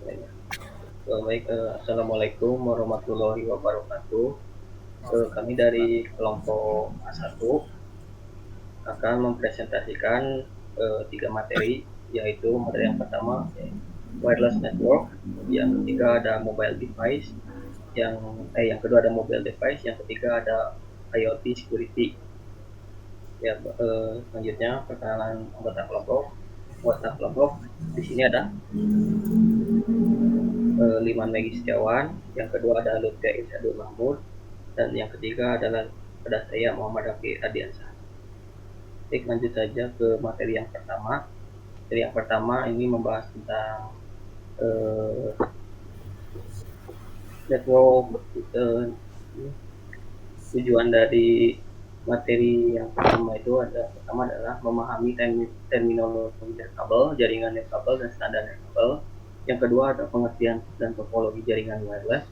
Baik, assalamualaikum warahmatullahi wabarakatuh. Kami dari kelompok A1 akan mempresentasikan tiga materi, yaitu materi yang pertama wireless network, yang ketiga ada mobile device, yang kedua ada mobile device, yang ketiga ada IoT security. Ya, selanjutnya perkenalan anggota kelompok. Anggota kelompok di sini ada Liman Megi Setiawan, yang kedua ada Lutfi Irsyadul Mahmud, dan yang ketiga adalah ada saya Muhammad Rafi Adiansah. Baik, lanjut saja ke materi yang pertama. Materi yang pertama ini membahas tentang network. Tujuan dari materi yang pertama adalah memahami terminologi kabel, jaringan kabel, dan standar kabel. Yang kedua ada pengertian dan topologi jaringan wireless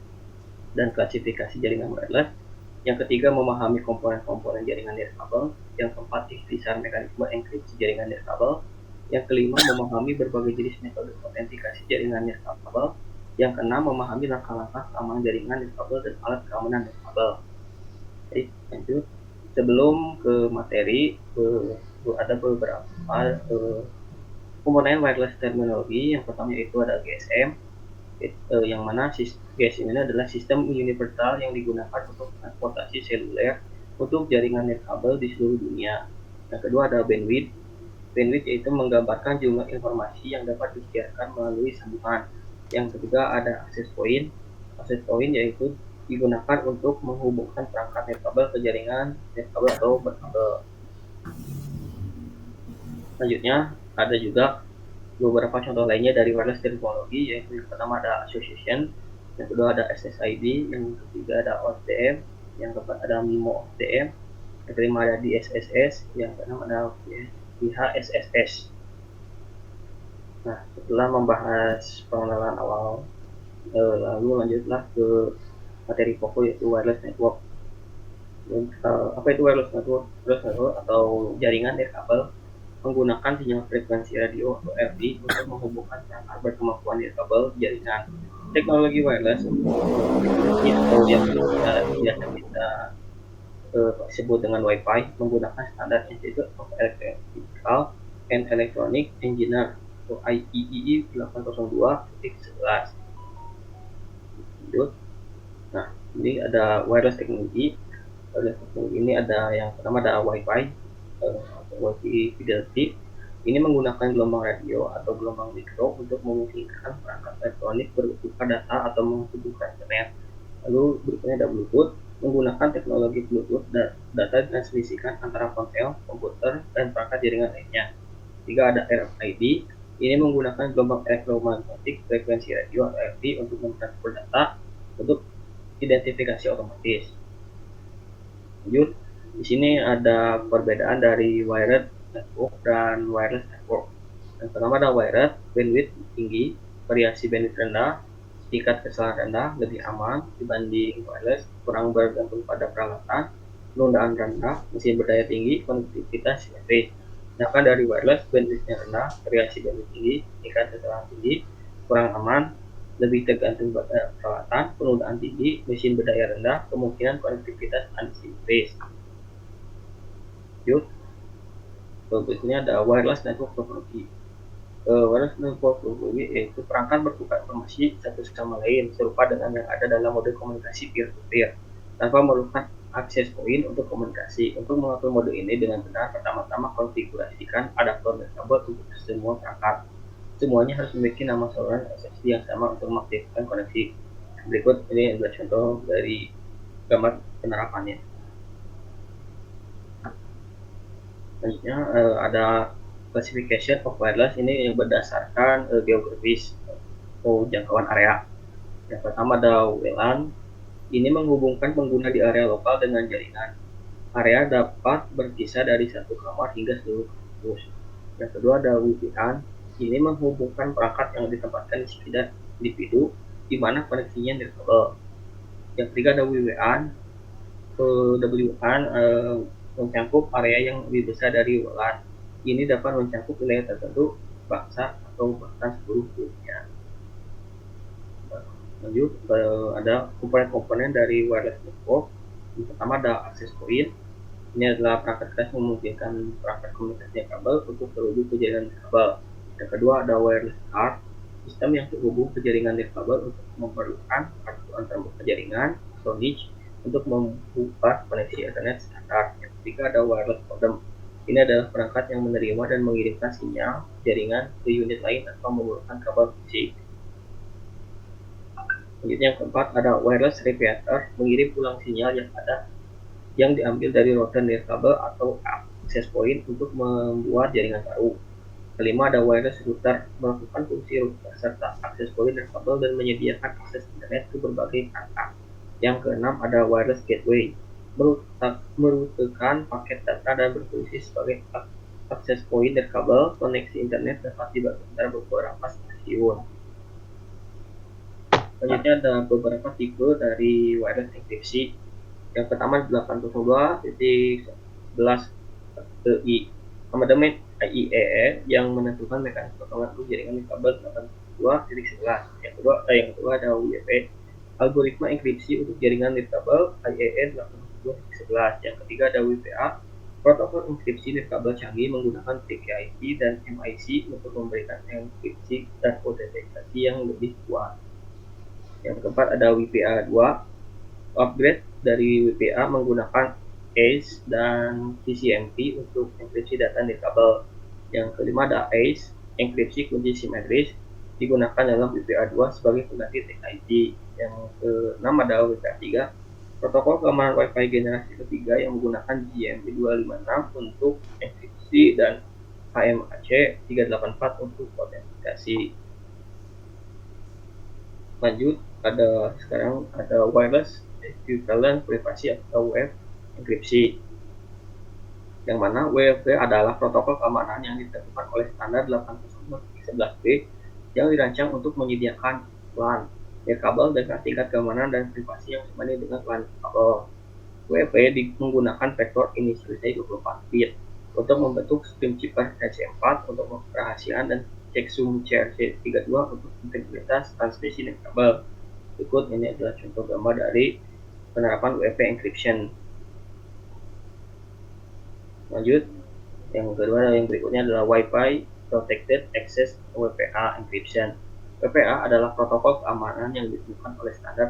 dan klasifikasi jaringan wireless. Yang ketiga memahami komponen-komponen jaringan nirkabel. Yang keempat ikhtisar mekanisme enkripsi jaringan nirkabel. Yang kelima memahami berbagai jenis metode autentikasi jaringan nirkabel. Yang keenam memahami langkah-langkah keamanan jaringan nirkabel dan alat keamanan nirkabel. Jadi lanjut, sebelum ke materi ada beberapa komponen wireless terminologi. Yang pertama itu ada GSM, yang mana GSM ini adalah sistem universal yang digunakan untuk transportasi seluler untuk jaringan nirkabel di seluruh dunia. Yang kedua ada bandwidth. Bandwidth yaitu menggambarkan jumlah informasi yang dapat disiarkan melalui sambungan. Yang ketiga ada access point. Access point yaitu digunakan untuk menghubungkan perangkat nirkabel ke jaringan nirkabel atau berkabel. Selanjutnya ada juga beberapa contoh lainnya dari wireless terminologi, yaitu yang pertama ada association, yang kedua ada SSID, yang ketiga ada OSDM, yang keempat ada MIMO OSDM, yang kelima ada DSSS, yang keenam ada VHSSS. Nah, setelah membahas pengenalan awal, lalu lanjutlah ke materi pokok, yaitu wireless network. Apa itu wireless network? Wireless network atau jaringan nirkabel menggunakan sinyal frekuensi radio atau RD untuk menghubungkan perangkat berkemampuan nirkabel jaringan. Teknologi wireless atau yang biasa kita sebut dengan Wi-Fi menggunakan standar Institute of Electrical and Electronic Engineer atau IEEE 802.11. Nah, ini ada wireless teknologi. Wireless teknologi ini ada yang pertama ada Wi-Fi, Wi-Fi fidelity. Ini menggunakan gelombang radio atau gelombang mikro untuk memungkinkan perangkat elektronik bertukar data atau menghubungkan internet. Lalu berikutnya ada Bluetooth, menggunakan teknologi Bluetooth data ditransmisikan antara ponsel, komputer, dan perangkat jaringan lainnya. Tiga ada RFID, ini menggunakan gelombang elektromagnetik frekuensi radio atau RF untuk mentransfer data untuk identifikasi otomatis. Lanjut, di sini ada perbedaan dari wired network dan wireless network. Yang pertama ada wired, bandwidth tinggi, variasi bandwidth rendah, tingkat kesalahan rendah, lebih aman dibanding wireless, kurang bergantung pada peralatan, penundaan rendah, mesin berdaya tinggi, konektivitas simetris. Sedangkan dari wireless, bandwidthnya rendah, variasi bandwidth tinggi, tingkat kesalahan tinggi, kurang aman, lebih tergantung pada peralatan, penundaan tinggi, mesin berdaya rendah, kemungkinan konektivitas asimetris. Berikutnya ada wireless network topology. Wireless network topology yaitu perangkat bertukar informasi satu sama lain serupa dengan yang ada dalam mode komunikasi peer-to-peer tanpa memerlukan akses point untuk komunikasi. Untuk mengatur mode ini dengan benar, pertama-tama konfigurasikan adaptor dan kabel untuk semua perangkat. Semuanya harus memiliki nama saluran SSD yang sama untuk mengaktifkan koneksi. Berikut ini adalah contoh dari gambar penerapannya. Selanjutnya ada classification of wireless, ini yang berdasarkan geografis atau jangkauan area. Yang pertama ada WLAN, ini menghubungkan pengguna di area lokal dengan jaringan. Area dapat berkisar dari satu kamar hingga seluruh kampus. Yang kedua ada WPAN, ini menghubungkan perangkat yang ditempatkan di sekitar individu di mana koneksinya nirkabel. Yang ketiga ada WWAN, WWAN mencakup area yang lebih besar dari WLAN. Ini dapat mencakup wilayah tertentu, bangsa, atau bahkan seluruh dunia. Lanjut, ada komponen-komponen dari wireless network. Yang pertama ada access point. Ini adalah perangkat keras yang memungkinkan perangkat komunikasi kabel untuk terhubung ke jaringan kabel. Yang kedua ada wireless card, sistem yang terhubung ke jaringan kabel untuk memerlukan kartu antar jaringan, storage, untuk membuka koneksi internet standar. Yang ketiga ada wireless modem. Ini adalah perangkat yang menerima dan mengirimkan sinyal jaringan ke unit lain tanpa menggunakan kabel fisik. Selanjutnya yang keempat ada wireless repeater, mengirim ulang sinyal yang diambil dari router nirkabel atau access point untuk membuat jaringan baru. Kelima ada wireless router, melakukan fungsi router serta access point nirkabel dan menyediakan akses internet ke berbagai perangkat. Yang keenam ada wireless gateway, merutekan paket data dan berfungsi sebagai akses point nirkabel. Koneksi internet dapat dibagi antara beberapa stasiun. Selanjutnya ada beberapa tipe dari wireless enkripsi. Yang pertama 802.11i amandemen IEEE yang menentukan mekanisme pengatur jaringan kabel 802.11. Yang kedua ada WIA, algoritma enkripsi untuk jaringan nirkabel IEEE 802.11. Yang ketiga ada WPA, protokol enkripsi nirkabel canggih menggunakan TCP dan MIC untuk memberikan enkripsi dan autentikasi yang lebih kuat. Yang keempat ada WPA 2, upgrade dari WPA menggunakan ACE dan TCMP untuk enkripsi data nirkabel. Yang kelima ada ACE, enkripsi kunci simetris, digunakan dalam WPA 2 sebagai pengganti TCP. Yang keenam ada WPA 3, protokol keamanan Wi-Fi generasi ketiga yang menggunakan GMP 256 untuk enkripsi dan HMAC 384 untuk autentikasi. Lanjut, sekarang ada wireless equivalent privasi atau WEP enkripsi, yang mana WEP adalah protokol keamanan yang ditentukan oleh standar 802.11b yang dirancang untuk menyediakan LAN, kabel dengan tingkat keamanan dan privasi yang sebanding dengan LAN kabel. WEP menggunakan vektor inisialisasi 24 bit untuk membentuk stream chip RC4 untuk kerahasiaan dan checksum CRC32 untuk integritas transmisi dan kabel. Berikut ini adalah contoh gambar dari penerapan WEP encryption. Lanjut, yang kedua yang berikutnya adalah Wi-Fi Protected Access WPA encryption. WPA adalah protokol keamanan yang ditentukan oleh standar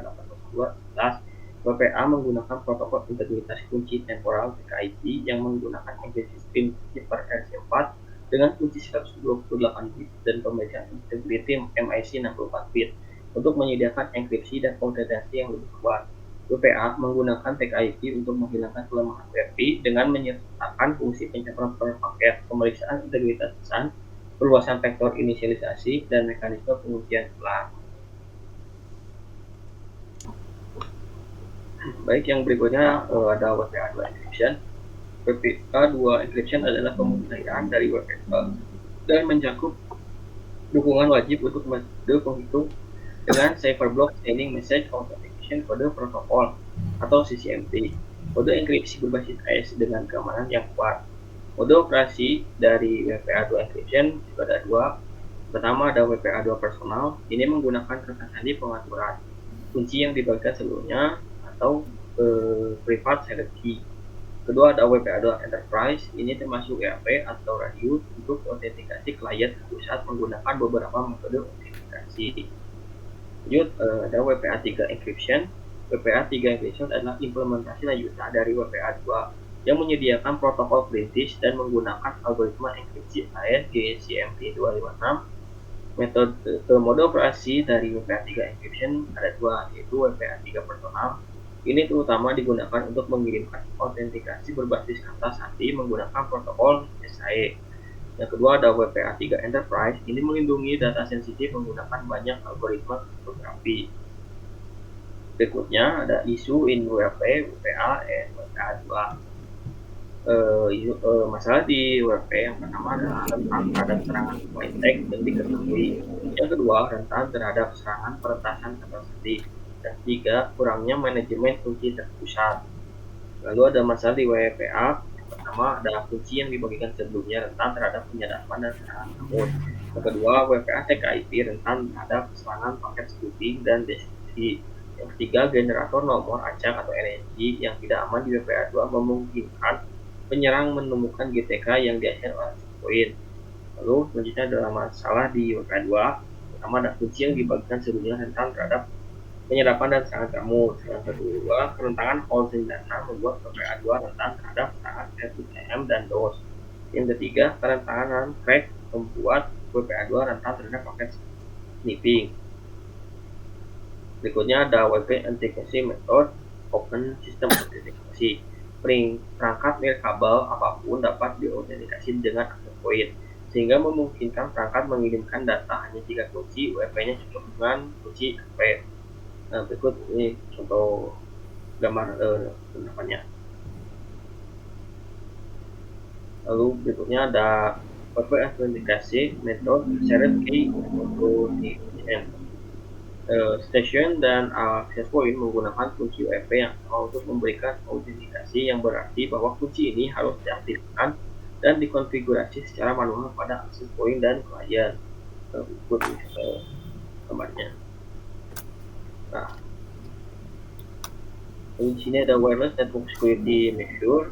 802.11. WPA menggunakan protokol integritas kunci temporal PKIP yang menggunakan enkripsi stream per RC4 dengan kunci 128 bit dan pemeriksaan integrity MIC 64 bit untuk menyediakan enkripsi dan autentikasi yang lebih kuat. WPA menggunakan TCP untuk menghilangkan kelemahan WPA dengan menyertakan fungsi pencatatan per paket, pemeriksaan integritas pesan, perluasan vektor inisialisasi, dan mekanisme pengujian ulang. Baik, yang berikutnya ada WPA 2 encryption. WPA 2 encryption adalah pemutahiran dari WPA dan mencakup dukungan wajib untuk metode penghitung dengan cipher block sending message authentication kode protokol atau CCMP. Kode enkripsi berbasis AES dengan keamanan yang kuat. Mode operasi dari WPA 2 encryption juga ada dua. Pertama ada WPA 2 personal. Ini menggunakan kata sandi pengaturan kunci yang dibagikan seluruhnya atau private secret key. Kedua ada WPA 2 enterprise. Ini termasuk EAP atau radio untuk autentikasi klien pusat menggunakan beberapa metode autentikasi. Lanjut, ada WPA 3 encryption. WPA 3 encryption adalah implementasi lanjutan dari WPA 2 yang menyediakan protokol perintis dan menggunakan algoritma enkripsi AES GCMP 256. Mode operasi dari WPA 3 encryption ada dua, yaitu WPA 3 personal. Ini terutama digunakan untuk mengirimkan autentikasi berbasis kata sandi menggunakan protokol SAE. Yang kedua ada WPA 3 Enterprise. Ini melindungi data sensitif menggunakan banyak algoritma kriptografi. Berikutnya ada isu in WPA and WPA 2. Masalah di WP yang pertama adalah rentan terhadap serangan white text dan diketahui. Yang kedua, rentan terhadap serangan peretasan kata sandi. Dan tiga, kurangnya manajemen kunci terpusat. Lalu ada masalah di WPA. Pertama, ada kunci yang dibagikan sebelumnya rentan terhadap penyadapan dan serangan namun. Yang kedua, WPA TKIP rentan terhadap serangan paket spoofing dan destruksi. Yang ketiga, generator nomor acak atau RNG yang tidak aman di WPA2 memungkinkan penyerang menemukan GTK yang dihasilkan oleh checkpoint. Lalu selanjutnya adalah masalah di WPA2. Pertama, ada kunci yang dibagikan sebelumnya rentan terhadap penyerapan dan serangan jamur. Yang kedua, kerentangan holding dana membuat WPA2 rentan terhadap serangan SSM dan DOS. Yang ketiga, kerentangan crack membuat WPA2 rentan terhadap paket sniffing. Berikutnya ada WP Authentication Method Open System Authentication. Perangkat nirkabel apapun dapat diautentikasi dengan access point, sehingga memungkinkan perangkat mengirimkan data hanya jika kunci WP-nya cukup dengan kunci AP. Nah, berikut ini contoh gambar penerapannya. Lalu berikutnya ada WP autentikasi method shared key authentication. Station dan access point menggunakan kunci WP yang sama untuk memberikan autentikasi yang berarti bahwa kunci ini harus diaktifkan dan dikonfigurasi secara manual pada access point dan klien. Ikut gambarnya. Nah, di sini ada wireless network security measure.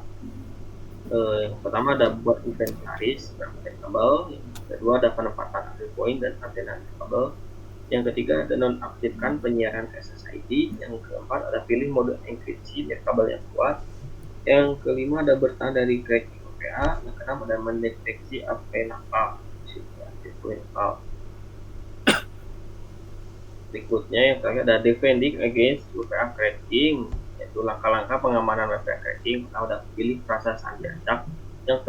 Yang pertama ada buat inventaris dan kabel. Yang kedua ada penempatan access point dan antena kabel. Yang ketiga ada nonaktifkan penyiaran SSID. Yang keempat ada pilih mode enkripsi dan kabel yang kuat. Yang kelima ada bertahan dari cracking WPA. Yang keenam ada mendeteksi AP nakal. Berikutnya yang terakhir ada defending against WPA cracking, yaitu langkah-langkah pengamanan WPA cracking. Pertama ada pilih frasa sandi acak yang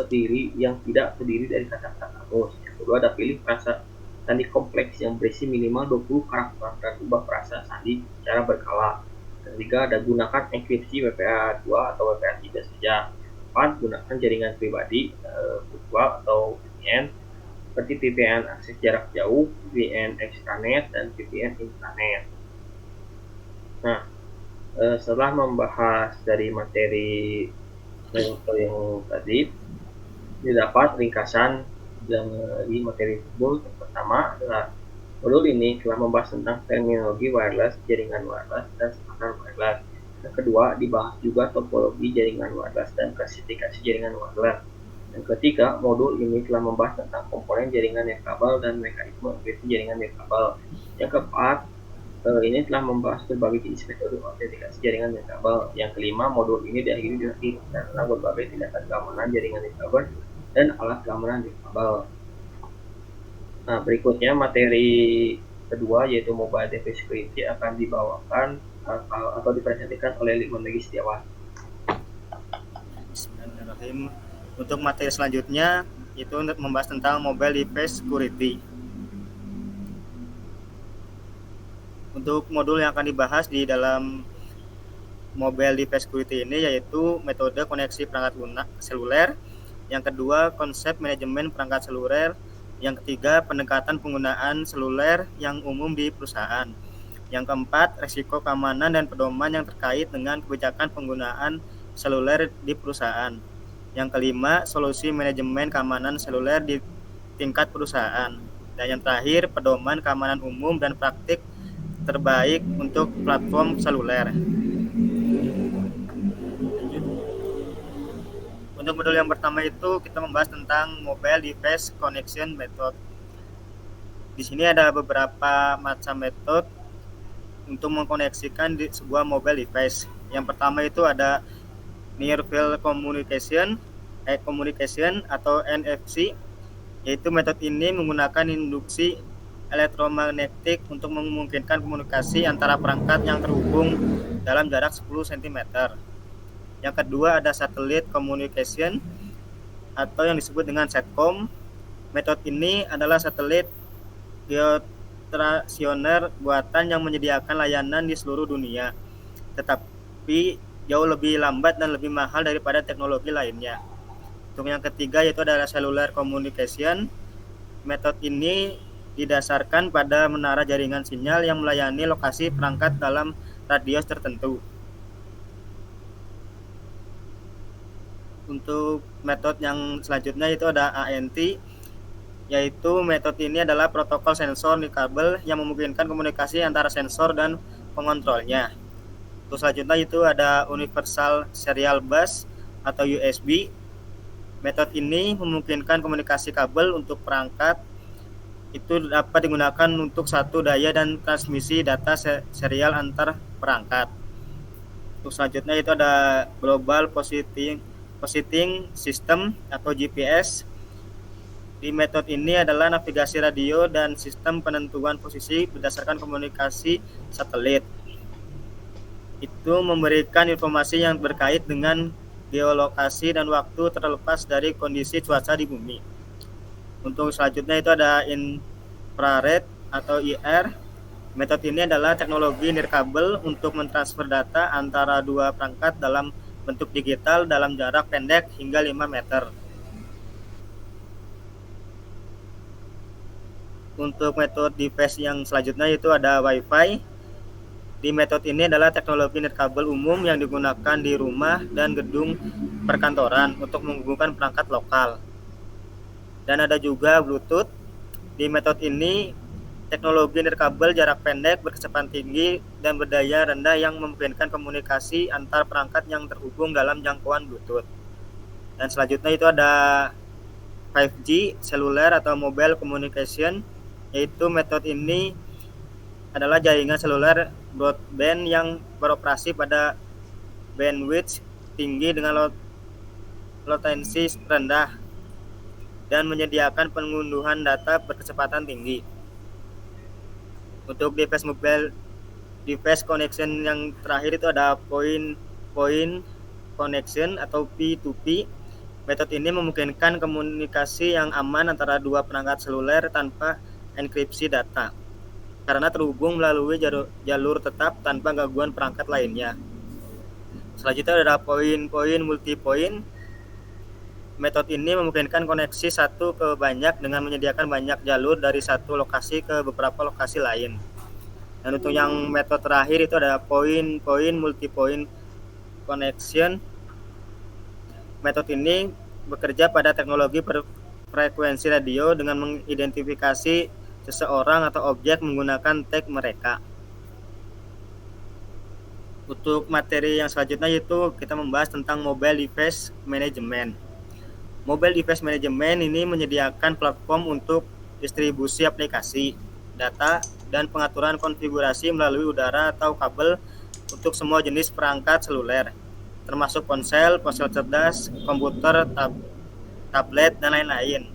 tidak terdiri dari kata-kata terus. Yang kedua ada pilih frasa sandi kompleks yang berisi minimal 20 karakter dan ubah frasa sandi secara berkala. Yang ketiga ada gunakan enkripsi WPA2 atau WPA3 saja. 4. Gunakan jaringan pribadi virtual atau VPN seperti VPN akses jarak jauh, VPN extranet, dan VPN intranet. Nah, setelah membahas dari materi yang tadi, didapat ringkasan dari materi tersebut. Yang pertama adalah modul ini telah membahas tentang terminologi wireless, jaringan wireless, dan standar wireless. Yang kedua, dibahas juga topologi jaringan wireless dan klasifikasi jaringan wireless. Yang ketiga, modul ini telah membahas tentang komponen jaringan nirkabel dan mekanisme enkripsi jaringan nirkabel. Yang keempat, ini telah membahas berbagai jenis metode autentikasi jaringan nirkabel. Yang kelima, modul ini diakhiri dengan tentang berbagai tindakan keamanan jaringan nirkabel dan alat keamanan nirkabel. Nah, berikutnya materi kedua yaitu Mobile Device Security akan dibawakan atau dipresentasikan oleh Lukman Megi Setiawan. Bismillahirrahmanirrahim. Untuk materi selanjutnya itu membahas tentang Mobile Device Security. Untuk modul yang akan dibahas di dalam Mobile Device Security ini yaitu metode koneksi perangkat lunak seluler, yang kedua konsep manajemen perangkat seluler, yang ketiga pendekatan penggunaan seluler yang umum di perusahaan, yang keempat risiko keamanan dan pedoman yang terkait dengan kebijakan penggunaan seluler di perusahaan, yang kelima solusi manajemen keamanan seluler di tingkat perusahaan, dan yang terakhir pedoman keamanan umum dan praktik terbaik untuk platform seluler. Untuk modul yang pertama itu kita membahas tentang Mobile Device Connection Method. Di sini ada beberapa macam metode untuk mengkoneksikan di sebuah mobile device. Yang pertama itu ada Near Field Communication atau NFC, yaitu metode ini menggunakan induksi elektromagnetik untuk memungkinkan komunikasi antara perangkat yang terhubung dalam jarak 10 cm. Yang kedua ada Satellite Communication atau yang disebut dengan SATCOM. Metode ini adalah satelit geostasioner buatan yang menyediakan layanan di seluruh dunia, tetapi jauh lebih lambat dan lebih mahal daripada teknologi lainnya. Untuk yang ketiga yaitu adalah Cellular Communication. Metode ini didasarkan pada menara jaringan sinyal yang melayani lokasi perangkat dalam radius tertentu. Untuk metode yang selanjutnya itu ada ANT. yaitu metode ini adalah protokol sensor nirkabel yang memungkinkan komunikasi antara sensor dan pengontrolnya. Terus selanjutnya itu ada Universal Serial Bus atau USB. Metode ini memungkinkan komunikasi kabel untuk perangkat itu dapat digunakan untuk satu daya dan transmisi data serial antar perangkat. Untuk selanjutnya itu ada Global Positioning System atau GPS. Di metode ini adalah navigasi radio dan sistem penentuan posisi berdasarkan komunikasi satelit. Itu memberikan informasi yang berkait dengan geolokasi dan waktu terlepas dari kondisi cuaca di bumi. Untuk selanjutnya itu ada infrared atau IR. Metode ini adalah teknologi nirkabel untuk mentransfer data antara dua perangkat dalam bentuk digital dalam jarak pendek hingga 5 meter. Untuk metode device yang selanjutnya itu ada Wi-Fi. Di metode ini adalah teknologi nirkabel umum yang digunakan di rumah dan gedung perkantoran untuk menghubungkan perangkat lokal. Dan ada juga Bluetooth. Di metode ini teknologi nirkabel jarak pendek berkecepatan tinggi dan berdaya rendah yang memungkinkan komunikasi antar perangkat yang terhubung dalam jangkauan Bluetooth. Dan selanjutnya itu ada 5G seluler atau mobile communication, yaitu metode ini adalah jaringan seluler broadband yang beroperasi pada bandwidth tinggi dengan latensi rendah dan menyediakan pengunduhan data berkecepatan tinggi. Untuk device connection yang terakhir itu ada point connection atau P2P. Metode ini memungkinkan komunikasi yang aman antara dua perangkat seluler tanpa enkripsi data, karena terhubung melalui jalur tetap tanpa gangguan perangkat lainnya. Selanjutnya ada point multipoint. Metode ini memungkinkan koneksi satu ke banyak dengan menyediakan banyak jalur dari satu lokasi ke beberapa lokasi lain. Dan untuk yang metode terakhir itu ada point multipoint connection. Metode ini bekerja pada teknologi frekuensi radio dengan mengidentifikasi seseorang atau objek menggunakan tag mereka. Untuk materi yang selanjutnya yaitu kita membahas tentang mobile device management. Mobile device management ini menyediakan platform untuk distribusi aplikasi, data, dan pengaturan konfigurasi melalui udara atau kabel untuk semua jenis perangkat seluler, termasuk ponsel cerdas, komputer, tablet, dan lain-lain.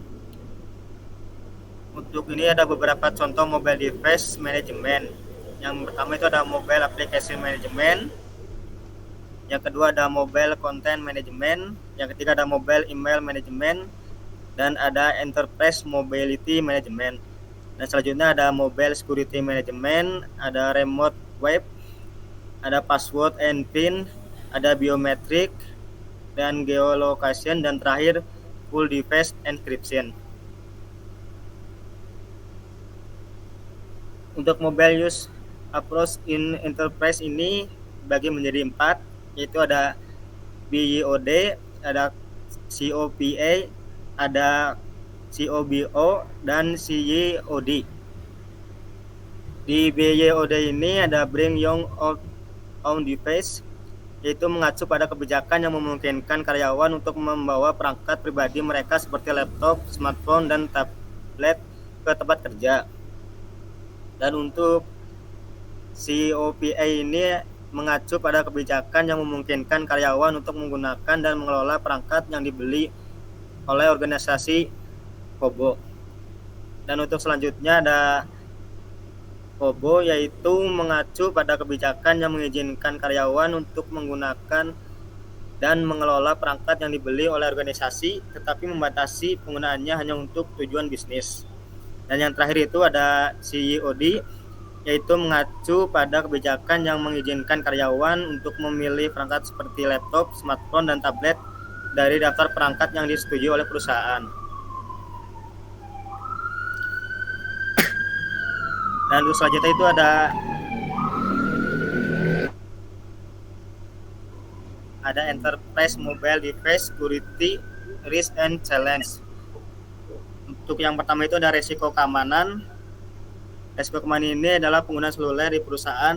Untuk ini ada beberapa contoh mobile device management. Yang pertama itu ada mobile application management. Yang kedua ada mobile content management. Yang ketiga ada mobile email management. Dan ada enterprise mobility management. Dan selanjutnya ada mobile security management, ada remote web, ada password and PIN, ada biometric, dan geolocation, dan terakhir full device encryption. Untuk mobile use approach in enterprise ini bagi menjadi 4, yaitu ada BYOD, ada COPA, ada COBO, dan CYOD. Di BYOD ini ada bring your own device, yaitu mengacu pada kebijakan yang memungkinkan karyawan untuk membawa perangkat pribadi mereka seperti laptop, smartphone, dan tablet ke tempat kerja. Dan untuk COPA ini mengacu pada kebijakan yang memungkinkan karyawan untuk menggunakan dan mengelola perangkat yang dibeli oleh organisasi KOBO. Dan untuk selanjutnya ada KOBO, yaitu mengacu pada kebijakan yang mengizinkan karyawan untuk menggunakan dan mengelola perangkat yang dibeli oleh organisasi, tetapi membatasi penggunaannya hanya untuk tujuan bisnis. Dan yang terakhir itu ada CYOD, yaitu mengacu pada kebijakan yang mengizinkan karyawan untuk memilih perangkat seperti laptop, smartphone, dan tablet dari daftar perangkat yang disetujui oleh perusahaan. Dan selanjutnya itu ada enterprise mobile device security risk and challenge. Untuk yang pertama itu ada resiko keamanan. Resiko keamanan ini adalah penggunaan seluler di perusahaan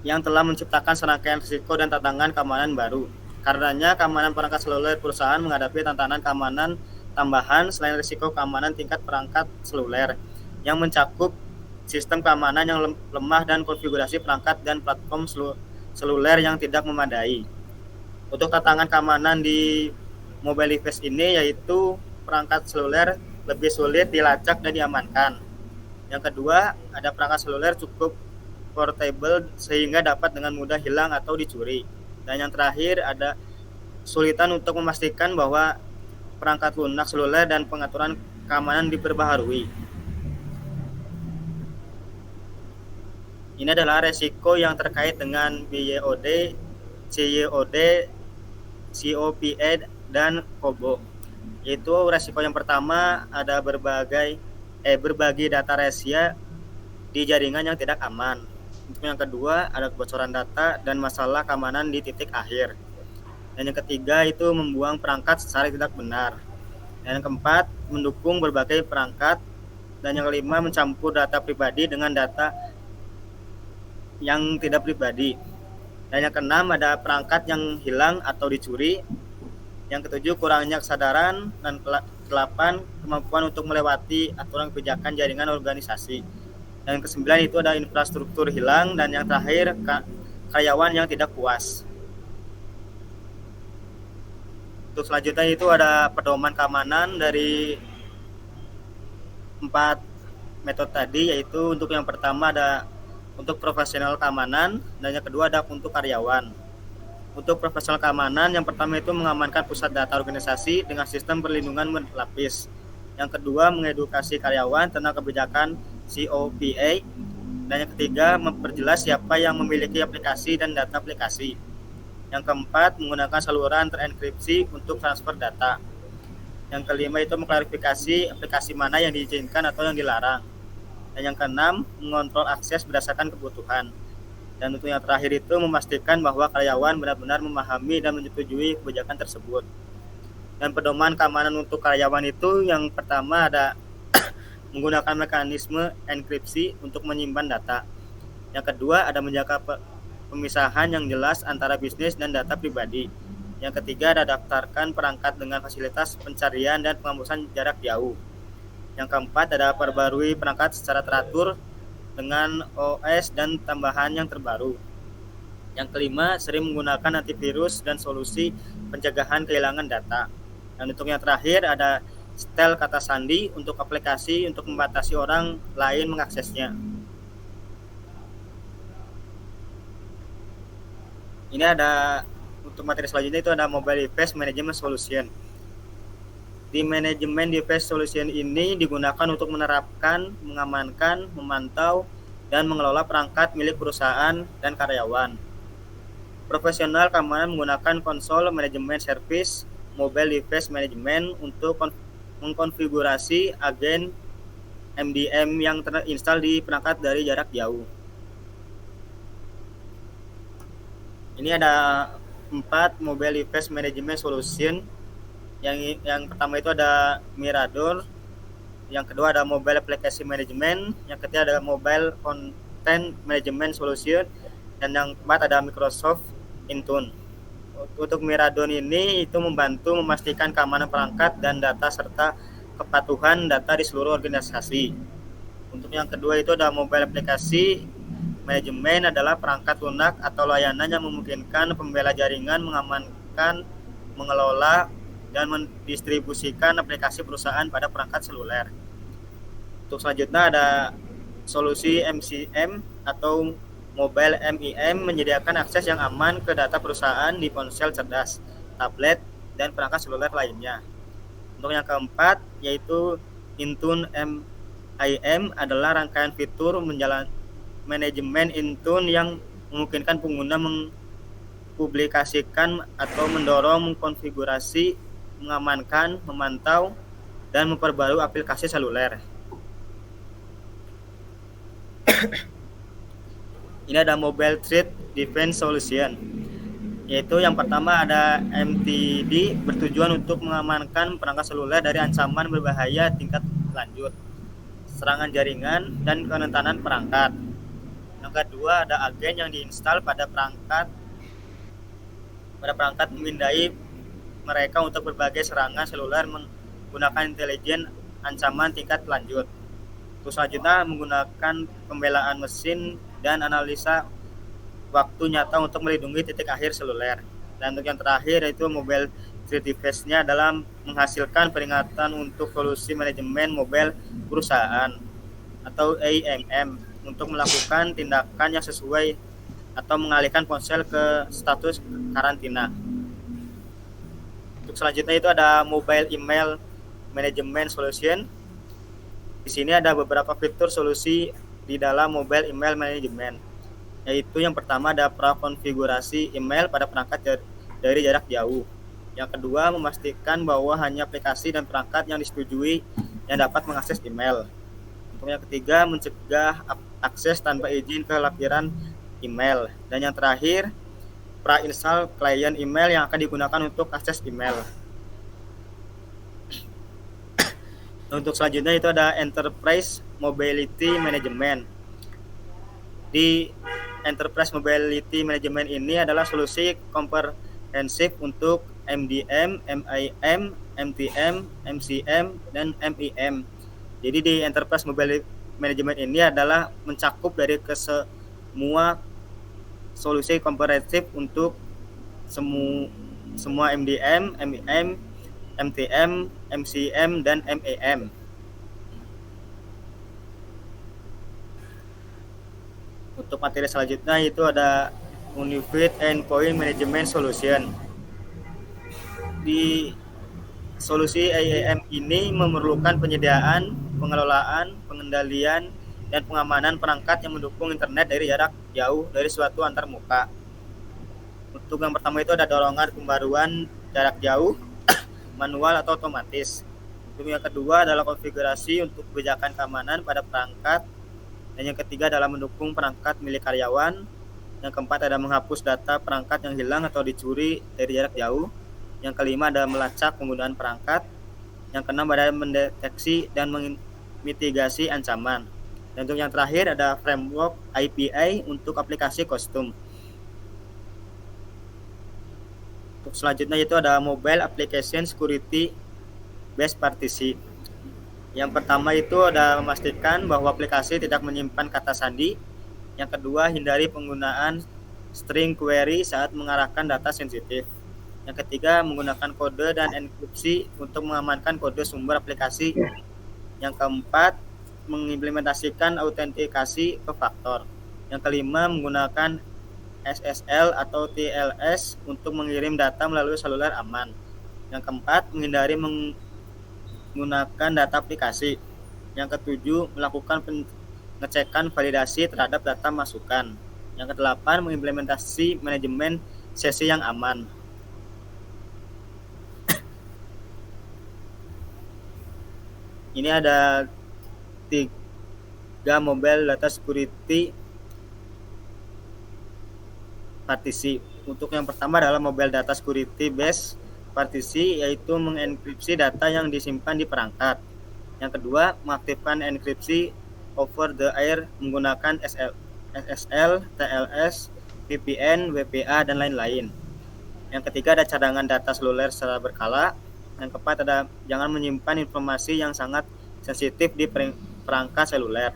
yang telah menciptakan serangkaian risiko dan tantangan keamanan baru. Karenanya, keamanan perangkat seluler perusahaan menghadapi tantangan keamanan tambahan selain risiko keamanan tingkat perangkat seluler yang mencakup sistem keamanan yang lemah dan konfigurasi perangkat dan platform seluler yang tidak memadai. Untuk tantangan keamanan di mobile device ini yaitu perangkat seluler lebih sulit dilacak dan diamankan. Yang kedua, ada perangkat seluler cukup portable sehingga dapat dengan mudah hilang atau dicuri. Dan yang terakhir, ada kesulitan untuk memastikan bahwa perangkat lunak seluler dan pengaturan keamanan diperbaharui. Ini adalah resiko yang terkait dengan BYOD, CYOD, COPA, dan COBO. Yaitu resiko yang pertama ada berbagi data rahasia di jaringan yang tidak aman. Untuk yang kedua ada kebocoran data dan masalah keamanan di titik akhir. Dan yang ketiga itu membuang perangkat secara tidak benar. Dan yang keempat mendukung berbagai perangkat. Dan yang kelima mencampur data pribadi dengan data yang tidak pribadi. Dan yang keenam ada perangkat yang hilang atau dicuri. Yang ketujuh kurangnya kesadaran. Dan kedelapan kemampuan untuk melewati aturan kebijakan jaringan organisasi. Dan yang kesembilan itu ada infrastruktur hilang. Dan yang terakhir karyawan yang tidak puas. Untuk selanjutnya itu ada pedoman keamanan dari 4 metode tadi, yaitu untuk yang pertama ada untuk profesional keamanan, dan yang kedua ada untuk karyawan. Untuk profesional keamanan, yang pertama itu mengamankan pusat data organisasi dengan sistem perlindungan berlapis. Yang kedua, mengedukasi karyawan tentang kebijakan COPA. Dan yang ketiga, memperjelas siapa yang memiliki aplikasi dan data aplikasi. Yang keempat, menggunakan saluran terenkripsi untuk transfer data. Yang kelima itu mengklarifikasi aplikasi mana yang diizinkan atau yang dilarang. Dan yang keenam, mengontrol akses berdasarkan kebutuhan. Dan untuk yang terakhir itu memastikan bahwa karyawan benar-benar memahami dan menyetujui kebijakan tersebut. Dan pedoman keamanan untuk karyawan itu yang pertama ada menggunakan mekanisme enkripsi untuk menyimpan data. Yang kedua ada menjaga pemisahan yang jelas antara bisnis dan data pribadi. Yang ketiga ada daftarkan perangkat dengan fasilitas pencarian dan penghapusan jarak jauh. Yang keempat ada perbarui perangkat secara teratur dengan OS dan tambahan yang terbaru. Yang kelima sering menggunakan antivirus dan solusi pencegahan kehilangan data. Dan untuk yang terakhir ada setel kata sandi untuk aplikasi untuk membatasi orang lain mengaksesnya. Ini ada untuk materi selanjutnya itu ada Mobile Device Management Solution. Di manajemen device solution ini digunakan untuk menerapkan, mengamankan, memantau, dan mengelola perangkat milik perusahaan dan karyawan. Profesional keamanan menggunakan konsol manajemen service mobile device management untuk mengkonfigurasi agen MDM yang terinstall di perangkat dari jarak jauh. Ini ada 4 mobile device management solution. Yang pertama itu ada Mirador, yang kedua ada Mobile Application Management, yang ketiga ada Mobile Content Management Solution, dan yang keempat ada Microsoft Intune. Untuk Mirador ini itu membantu memastikan keamanan perangkat dan data serta kepatuhan data di seluruh organisasi. Untuk yang kedua itu ada Mobile Application Management adalah perangkat lunak atau layanan yang memungkinkan pembela jaringan mengamankan, mengelola, dan mendistribusikan aplikasi perusahaan pada perangkat seluler. Untuk selanjutnya ada solusi MCM atau Mobile MIM menyediakan akses yang aman ke data perusahaan di ponsel cerdas, tablet, dan perangkat seluler lainnya. Untuk yang keempat yaitu Intune MIM adalah rangkaian fitur manajemen Intune yang memungkinkan pengguna mempublikasikan atau mendorong mengkonfigurasi, mengamankan, memantau, dan memperbarui aplikasi seluler. Ini ada Mobile Threat Defense Solution. Yaitu yang pertama ada MTD, bertujuan untuk mengamankan perangkat seluler dari ancaman berbahaya tingkat lanjut, serangan jaringan, dan kerentanan perangkat. Yang kedua ada agen yang diinstal pada perangkat memindai mereka untuk berbagai serangan seluler menggunakan intelijen ancaman tingkat lanjut. Terus selanjutnya menggunakan pembelaan mesin dan analisa waktu nyata untuk melindungi titik akhir seluler. Dan untuk yang terakhir yaitu mobile security phase-nya adalah menghasilkan peringatan untuk solusi manajemen mobile perusahaan atau AMM untuk melakukan tindakan yang sesuai atau mengalihkan ponsel ke status karantina. Untuk selanjutnya itu ada mobile email management solution. Di sini ada beberapa fitur solusi di dalam mobile email management, yaitu yang pertama ada prakonfigurasi email pada perangkat dari jarak jauh. Yang kedua, memastikan bahwa hanya aplikasi dan perangkat yang disetujui yang dapat mengakses email. Untuk yang ketiga, mencegah akses tanpa izin ke lampiran email. Dan yang terakhir, pra-install klien email yang akan digunakan untuk akses email. Untuk selanjutnya itu ada Enterprise Mobility Management. Di Enterprise Mobility Management ini adalah solusi komprehensif untuk MDM, MIM, MTM, MCM, dan MIM. Jadi di Enterprise Mobility Management ini adalah mencakup dari semua solusi komprehensif untuk semua MDM, MIM, MTM, MCM, dan MAM. Untuk materi selanjutnya itu ada Unified Endpoint Management Solution. Di solusi IAM ini memerlukan penyediaan, pengelolaan, pengendalian, dan pengamanan perangkat yang mendukung internet dari jarak jauh dari suatu antarmuka. Untuk yang pertama itu ada dorongan pembaruan jarak jauh, manual atau otomatis. Untuk yang kedua adalah konfigurasi untuk kebijakan keamanan pada perangkat. Dan yang ketiga adalah mendukung perangkat milik karyawan. Yang keempat ada menghapus data perangkat yang hilang atau dicuri dari jarak jauh. Yang kelima ada melacak penggunaan perangkat. Yang keenam ada mendeteksi dan memitigasi ancaman. Dan untuk yang terakhir ada framework API untuk aplikasi kostum. Untuk selanjutnya itu ada Mobile Application Security Based Partition. Yang pertama itu ada memastikan bahwa aplikasi tidak menyimpan kata sandi. Yang kedua, hindari penggunaan string query saat mengarahkan data sensitif. Yang ketiga, menggunakan kode dan enkripsi untuk mengamankan kode sumber aplikasi. Yang keempat, mengimplementasikan autentikasi ke faktor. Yang kelima, menggunakan SSL atau TLS untuk mengirim data melalui seluler aman. Yang keempat, menghindari menggunakan data aplikasi. Yang ketujuh, melakukan pengecekan validasi terhadap data masukan. Yang kedelapan, mengimplementasi manajemen sesi yang aman. Ini ada 3 mobile data security partisi. Untuk yang pertama adalah mobile data security based partisi, yaitu mengenkripsi data yang disimpan di perangkat. Yang kedua, mengaktifkan enkripsi over the air menggunakan SSL, TLS, VPN, WPA, dan lain-lain. Yang ketiga ada cadangan data seluler secara berkala. Yang keempat ada jangan menyimpan informasi yang sangat sensitif di perangkat seluler.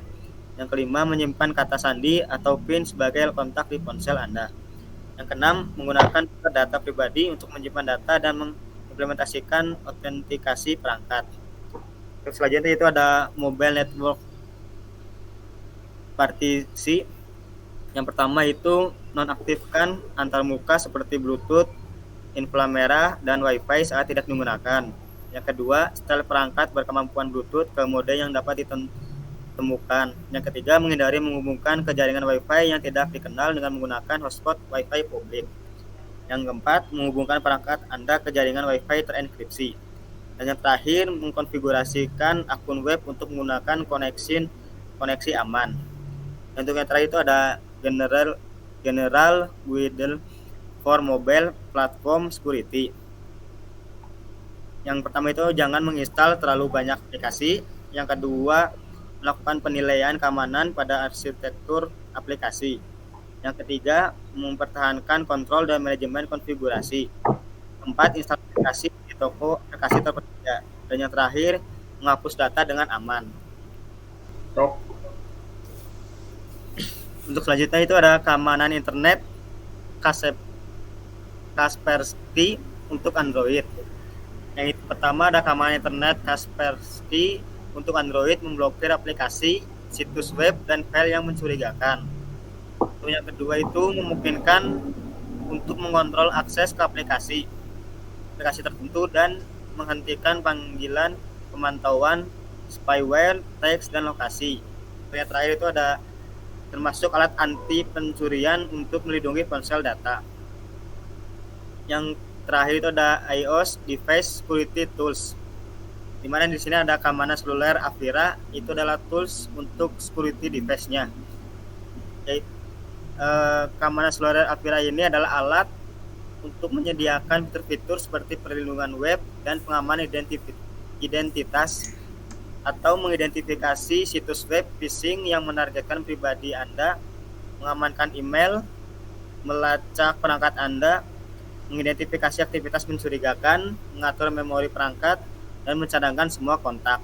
Yang kelima, menyimpan kata sandi atau PIN sebagai kontak di ponsel Anda. Yang keenam, menggunakan data pribadi untuk menyimpan data dan mengimplementasikan autentikasi perangkat. Terus selanjutnya itu ada mobile network partisi. Yang pertama itu nonaktifkan antarmuka seperti Bluetooth, infra merah, dan Wi-Fi saat tidak digunakan. Yang kedua, setel perangkat berkemampuan Bluetooth ke mode yang dapat ditemukan. Yang ketiga, menghindari menghubungkan ke jaringan Wi-Fi yang tidak dikenal dengan menggunakan hotspot Wi-Fi publik. Yang keempat, menghubungkan perangkat Anda ke jaringan Wi-Fi terenkripsi. Dan yang terakhir, mengkonfigurasikan akun web untuk menggunakan koneksi aman. Dan untuk yang terakhir itu ada general widel for mobile platform security. Yang pertama itu jangan menginstal terlalu banyak aplikasi. Yang kedua, melakukan penilaian keamanan pada arsitektur aplikasi. Yang ketiga, mempertahankan kontrol dan manajemen konfigurasi. Keempat, install aplikasi di toko aplikasi terpercaya. Dan yang terakhir, menghapus data dengan aman. Stop. Untuk selanjutnya itu ada keamanan internet Kaspersky untuk Android. Yang pertama ada keamanan internet Kaspersky untuk Android, memblokir aplikasi, situs web, dan file yang mencurigakan. Untuk yang kedua itu memungkinkan untuk mengontrol akses ke aplikasi tertentu dan menghentikan panggilan pemantauan spyware, teks, dan lokasi. Untuk yang terakhir itu ada termasuk alat anti pencurian untuk melindungi ponsel data. Yang terakhir itu ada iOS Device Security Tools, di mana di sini ada keamanan seluler Avira, itu adalah tools untuk security device-nya. Keamanan seluler Avira ini adalah alat untuk menyediakan fitur-fitur seperti perlindungan web dan pengaman identitas atau mengidentifikasi situs web phishing yang menargetkan pribadi Anda, mengamankan email, melacak perangkat Anda, mengidentifikasi aktivitas mencurigakan, mengatur memori perangkat, dan mencadangkan semua kontak.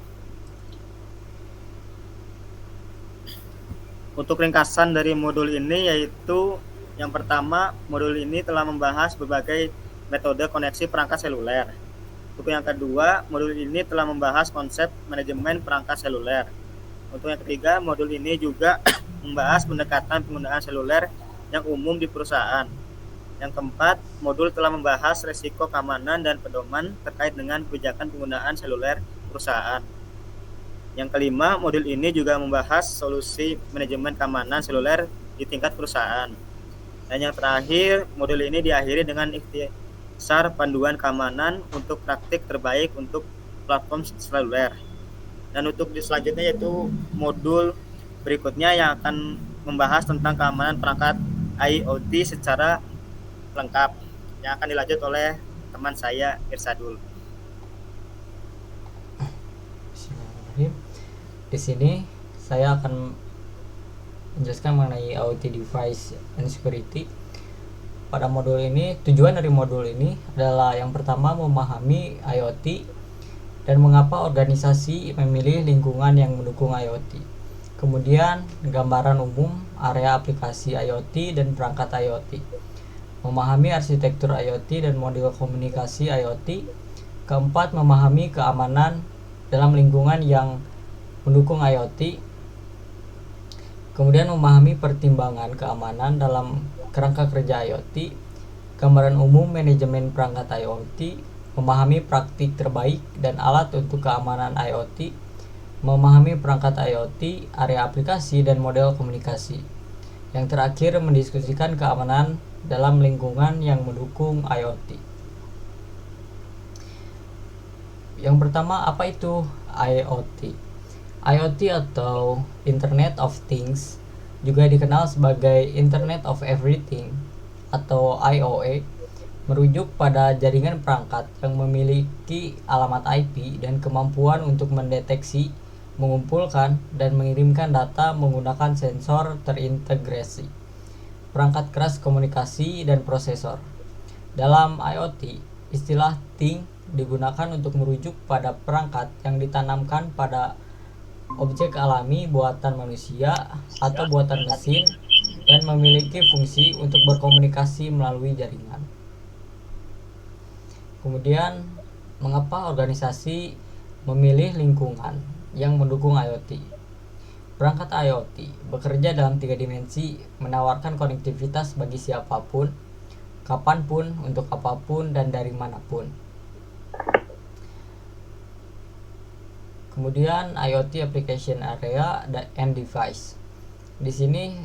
Untuk ringkasan dari modul ini yaitu yang pertama, modul ini telah membahas berbagai metode koneksi perangkat seluler. Untuk yang kedua, modul ini telah membahas konsep manajemen perangkat seluler. Untuk yang ketiga, modul ini juga membahas pendekatan penggunaan seluler yang umum di perusahaan. Yang keempat, modul telah membahas risiko keamanan dan pedoman terkait dengan kebijakan penggunaan seluler perusahaan. Yang kelima, modul ini juga membahas solusi manajemen keamanan seluler di tingkat perusahaan. Dan yang terakhir, modul ini diakhiri dengan ikhtisar panduan keamanan untuk praktik terbaik untuk platform seluler. Dan untuk selanjutnya yaitu modul berikutnya yang akan membahas tentang keamanan perangkat IoT secara lengkap, yang akan dilanjut oleh teman saya Irsadul. Di sini saya akan menjelaskan mengenai IoT device and security. Pada modul ini, tujuan dari modul ini adalah yang pertama memahami IoT dan mengapa organisasi memilih lingkungan yang mendukung IoT. Kemudian, gambaran umum area aplikasi IoT dan perangkat IoT. Memahami arsitektur IoT dan model komunikasi IoT. Keempat, memahami keamanan dalam lingkungan yang mendukung IoT. Kemudian memahami pertimbangan keamanan dalam kerangka kerja IoT. Gambaran umum manajemen perangkat IoT. Memahami praktik terbaik dan alat untuk keamanan IoT. Memahami perangkat IoT, area aplikasi, dan model komunikasi. Yang terakhir, mendiskusikan keamanan dalam lingkungan yang mendukung IoT. Yang pertama, apa itu IoT? IoT atau Internet of Things, juga dikenal sebagai Internet of Everything atau IoE, merujuk pada jaringan perangkat yang memiliki alamat IP dan kemampuan untuk mendeteksi, mengumpulkan, dan mengirimkan data menggunakan sensor terintegrasi, perangkat keras komunikasi, dan prosesor. Dalam IoT, istilah thing digunakan untuk merujuk pada perangkat yang ditanamkan pada objek alami buatan manusia atau buatan mesin dan memiliki fungsi untuk berkomunikasi melalui jaringan. Kemudian, mengapa organisasi memilih lingkungan yang mendukung IoT? Perangkat IoT bekerja dalam 3 dimensi, menawarkan konektivitas bagi siapapun, kapanpun, untuk apapun, dan dari manapun. Kemudian IoT application area and device. Di sini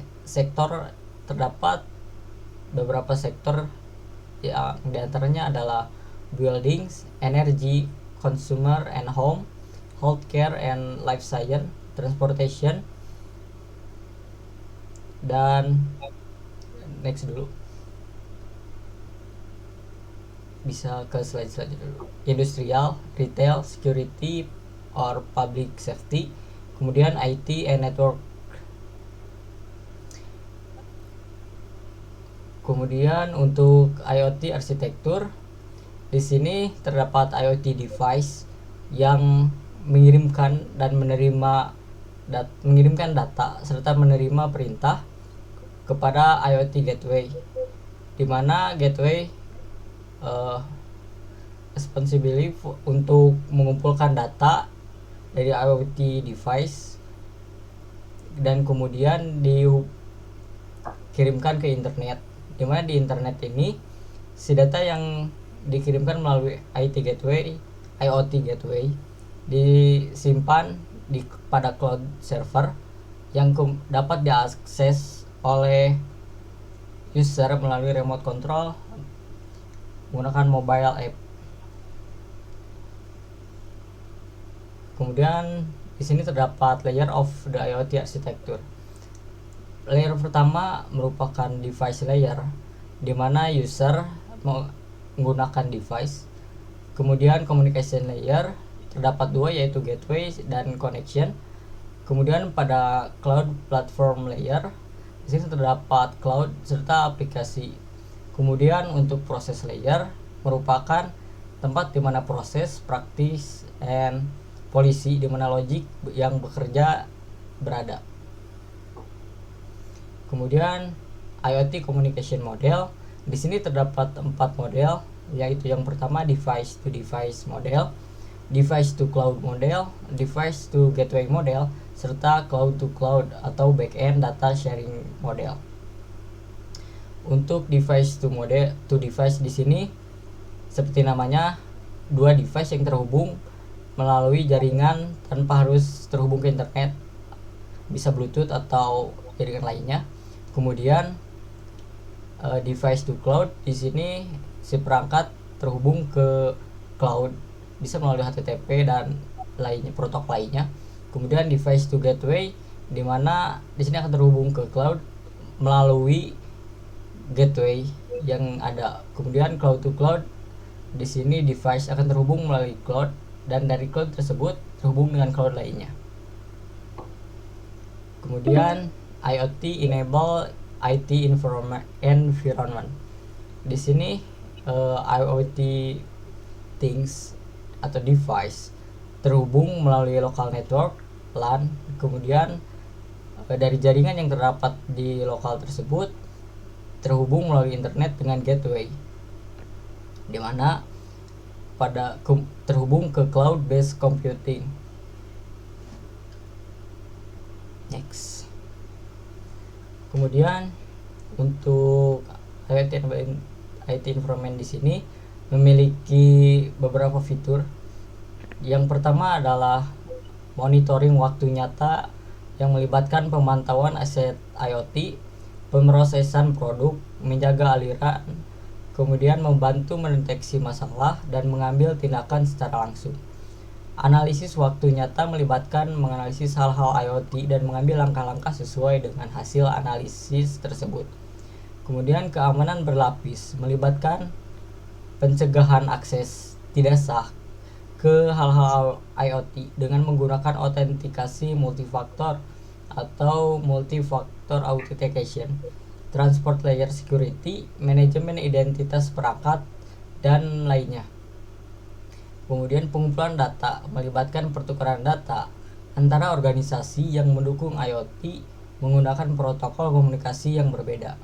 terdapat beberapa sektor yang diantaranya adalah buildings, energy, consumer and home, healthcare and life science, transportation, dan next dulu. bisa ke slide selanjutnya dulu. Industrial, retail, security or public safety, kemudian IT and network. Kemudian untuk IoT arsitektur, di sini terdapat IoT device yang mengirimkan dan mengirimkan data serta menerima perintah kepada IoT gateway, di mana gateway responsibility untuk mengumpulkan data dari IoT device dan kemudian dikirimkan ke internet, di mana di internet ini si data yang dikirimkan melalui IoT gateway disimpan pada cloud server yang dapat diakses oleh user melalui remote control menggunakan mobile app. Kemudian di sini terdapat layer of the IoT architecture. Layer pertama merupakan device layer, di mana user menggunakan device. Kemudian communication layer terdapat dua, yaitu gateway dan connection. Kemudian pada cloud platform layer, di sini terdapat cloud serta aplikasi. Kemudian untuk proses layer merupakan tempat di mana proses, praktis, and policy, di mana logik yang bekerja berada. Kemudian IoT communication model, di sini terdapat 4 model, yaitu yang pertama device to device model, device to cloud model, device to gateway model, serta cloud to cloud atau backend data sharing model. Untuk device to device di sini seperti namanya, dua device yang terhubung melalui jaringan tanpa harus terhubung ke internet, bisa Bluetooth atau jaringan lainnya. Kemudian device to cloud, di sini si perangkat terhubung ke cloud, bisa melalui HTTP dan lainnya, protokol lainnya. Kemudian device to gateway, di mana di sini akan terhubung ke cloud melalui gateway yang ada. Kemudian cloud to cloud, di sini device akan terhubung melalui cloud dan dari cloud tersebut terhubung dengan cloud lainnya. Kemudian IoT enable IT environment. Di sini IoT things atau device terhubung melalui local network LAN. Kemudian dari jaringan yang terdapat di lokal tersebut terhubung melalui internet dengan gateway, di mana terhubung ke cloud based computing. Next. Kemudian untuk IoT environment di sini memiliki beberapa fitur. Yang pertama adalah monitoring waktu nyata yang melibatkan pemantauan aset IoT, pemrosesan produk, menjaga aliran, kemudian membantu mendeteksi masalah dan mengambil tindakan secara langsung. Analisis waktu nyata melibatkan menganalisis hal-hal IoT dan mengambil langkah-langkah sesuai dengan hasil analisis tersebut. Kemudian keamanan berlapis melibatkan pencegahan akses tidak sah ke hal-hal IoT dengan menggunakan autentikasi multifaktor atau multifaktor authentication, transport layer security, manajemen identitas perangkat, dan lainnya. Kemudian pengumpulan data melibatkan pertukaran data antara organisasi yang mendukung IoT menggunakan protokol komunikasi yang berbeda.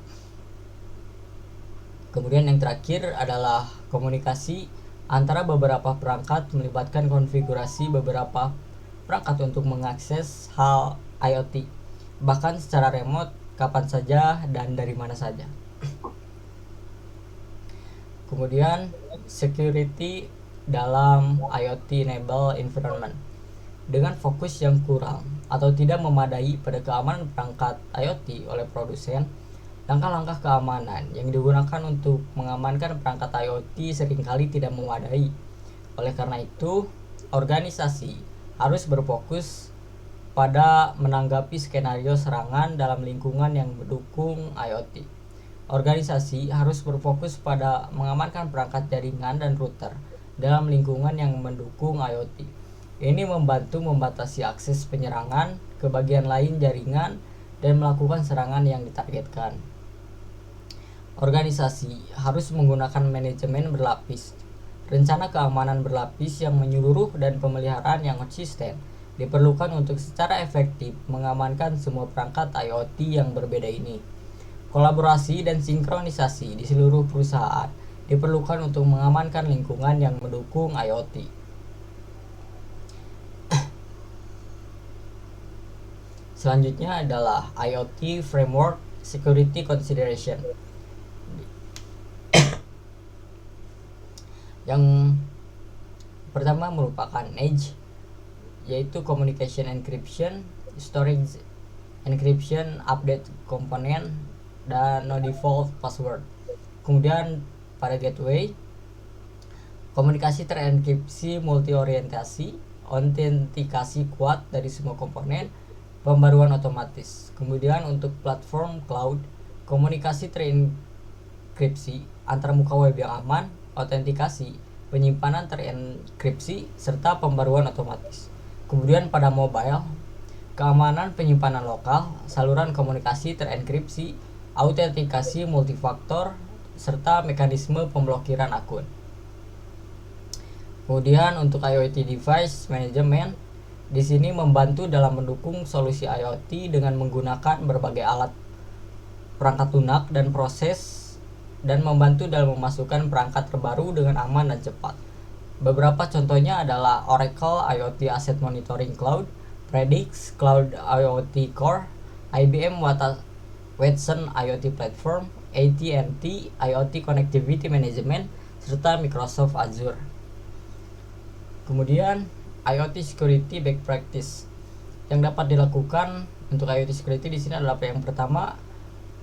Kemudian yang terakhir adalah komunikasi antara beberapa perangkat melibatkan konfigurasi beberapa perangkat untuk mengakses hal IoT, bahkan secara remote, kapan saja dan dari mana saja. Kemudian security dalam IoT enable environment, dengan fokus yang kurang atau tidak memadai pada keamanan perangkat IoT oleh produsen, langkah-langkah keamanan yang digunakan untuk mengamankan perangkat IoT seringkali tidak memadai. Oleh karena itu, organisasi harus berfokus pada menanggapi skenario serangan dalam lingkungan yang mendukung IoT. organisasi harus berfokus pada mengamankan perangkat jaringan dan router dalam lingkungan yang mendukung IoT. Ini membantu membatasi akses penyerangan ke bagian lain jaringan dan melakukan serangan yang ditargetkan. Organisasi harus menggunakan manajemen berlapis, rencana keamanan berlapis yang menyeluruh dan pemeliharaan yang konsisten diperlukan untuk secara efektif mengamankan semua perangkat IoT yang berbeda ini. Kolaborasi dan sinkronisasi di seluruh perusahaan diperlukan untuk mengamankan lingkungan yang mendukung IoT. Selanjutnya adalah IoT Framework Security Consideration. Yang pertama merupakan Edge, yaitu Communication Encryption, Storage Encryption, Update Component, dan No Default Password. Kemudian pada Gateway, komunikasi terenkripsi multi-orientasi, autentikasi kuat dari semua komponen, pembaruan otomatis. Kemudian untuk platform cloud, komunikasi terenkripsi antar muka web yang aman, autentikasi, penyimpanan terenkripsi, serta pembaruan otomatis. Kemudian pada mobile, keamanan penyimpanan lokal, saluran komunikasi terenkripsi, autentikasi multifaktor, serta mekanisme pemblokiran akun. Kemudian untuk IoT device management, di sini membantu dalam mendukung solusi IoT dengan menggunakan berbagai alat perangkat lunak dan proses, dan membantu dalam memasukkan perangkat terbaru dengan aman dan cepat. Beberapa contohnya adalah Oracle IoT Asset Monitoring Cloud, Predix Cloud IoT Core, IBM Watson IoT Platform, AT&T IoT Connectivity Management, serta Microsoft Azure. Kemudian IoT Security Best Practice yang dapat dilakukan untuk IoT Security di sini adalah yang pertama,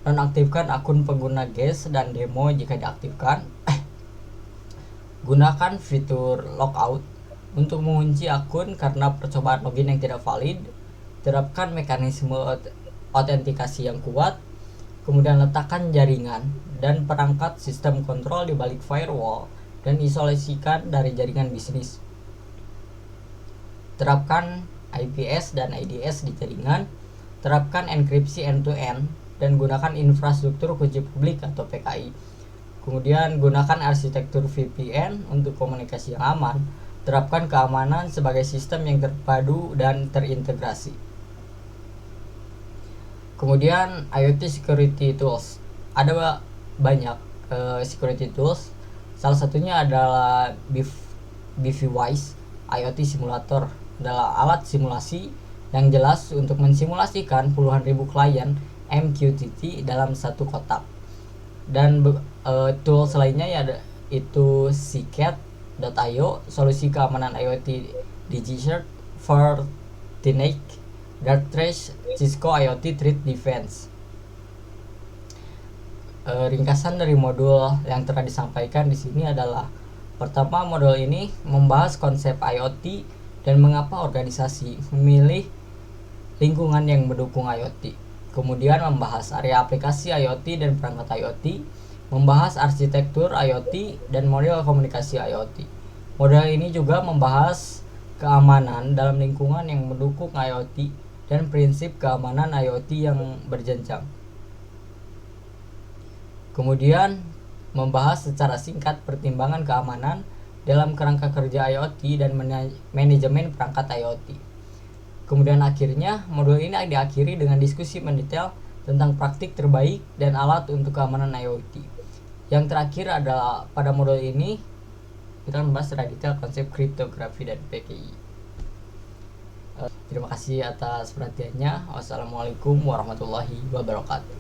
nonaktifkan akun pengguna guest dan demo jika diaktifkan. Gunakan fitur logout untuk mengunci akun karena percobaan login yang tidak valid. Terapkan mekanisme autentikasi yang kuat. Kemudian letakkan jaringan dan perangkat sistem kontrol di balik firewall dan isolasikan dari jaringan bisnis. Terapkan IPS dan IDS di jaringan. Terapkan enkripsi end-to-end dan gunakan infrastruktur kunci publik atau PKI. Kemudian gunakan arsitektur VPN untuk komunikasi yang aman. Terapkan keamanan sebagai sistem yang terpadu dan terintegrasi. Kemudian IoT Security Tools. Ada banyak security tools. Salah satunya adalah BeevyWise IoT Simulator. Adalah alat simulasi yang jelas untuk mensimulasikan puluhan ribu klien MQTT dalam satu kotak. Dan tools lainnya yaitu Ccat.io, solusi keamanan IoT Digicert, Fortinet, Darktrace, Cisco IoT Threat Defense. Ringkasan dari modul yang telah disampaikan di sini adalah: pertama, modul ini membahas konsep IoT dan mengapa organisasi memilih lingkungan yang mendukung IoT. Kemudian membahas area aplikasi IoT dan perangkat IoT, membahas arsitektur IoT dan model komunikasi IoT. Model ini juga membahas keamanan dalam lingkungan yang mendukung IoT dan prinsip keamanan IoT yang berjenjang. Kemudian membahas secara singkat pertimbangan keamanan dalam kerangka kerja IoT dan manajemen perangkat IoT. Kemudian akhirnya modul ini diakhiri dengan diskusi mendetail tentang praktik terbaik dan alat untuk keamanan IoT. Yang terakhir adalah pada modul ini kita membahas secara detail konsep kriptografi dan PKI. Terima kasih atas perhatiannya. Wassalamualaikum warahmatullahi wabarakatuh.